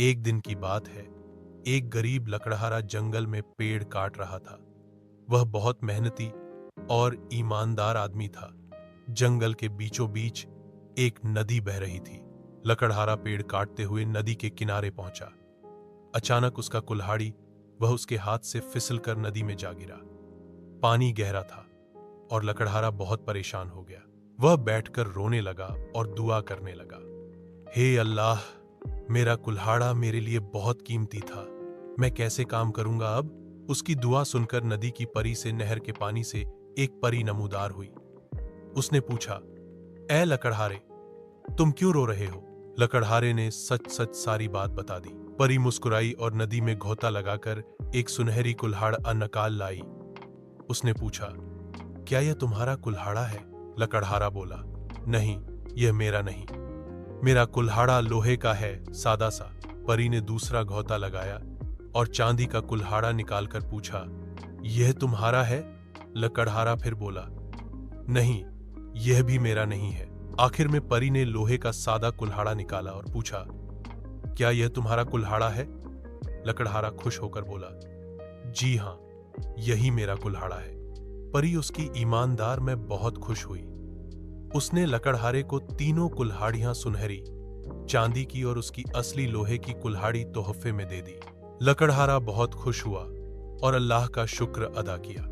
एक दिन की बात है। एक गरीब लकड़हारा जंगल में पेड़ काट रहा था। वह बहुत मेहनती और ईमानदार आदमी था। जंगल के बीचों बीच एक नदी बह रही थी। लकड़हारा पेड़ काटते हुए नदी के किनारे पहुंचा। अचानक उसका कुल्हाड़ी वह उसके हाथ से फिसलकर नदी में जा गिरा। पानी गहरा था और लकड़हारा बहुत परेशान हो गया। वह बैठकर रोने लगा और दुआ करने लगा, हे अल्लाह, मेरा कुल्हाड़ा मेरे लिए बहुत कीमती था। मैं कैसे काम करूंगा अब? उसकी दुआ सुनकर नदी की परी से नहर के पानी से एक परी नमूदार हुई। उसने पूछा, ए लकड़हारे, तुम क्यों रो रहे हो? लकड़हारे ने सच सच सारी बात बता दी। परी मुस्कुराई और नदी में घोंता लगाकर एक सुनहरी कुल्हाड़ निकाल लाई। उसने पूछा, क्या यह तुम्हारा कुल्हाड़ा है? लकड़हारा बोला, नहीं, यह मेरा नहीं। मेरा कुल्हाड़ा लोहे का है, सादा सा। परी ने दूसरा घोंता लगाया और चांदी का कुल्हाड़ा निकालकर पूछा, यह तुम्हारा है? लकड़हारा फिर बोला, नहीं, यह भी मेरा नहीं है। आखिर में परी ने लोहे का सादा कुल्हाड़ा निकाला और पूछा, क्या यह तुम्हारा कुल्हाड़ा है? लकड़हारा खुश होकर बोला, जी हां, यही मेरा कुल्हाड़ा है। परी उसकी ईमानदार में बहुत खुश हुई। उसने लकड़हारे को तीनों कुल्हाड़ियां सुनहरी, चांदी की और उसकी असली लोहे की कुल्हाड़ी तोहफे में दे दी। लकड़हारा बहुत खुश हुआ और अल्लाह का शुक्र अदा किया।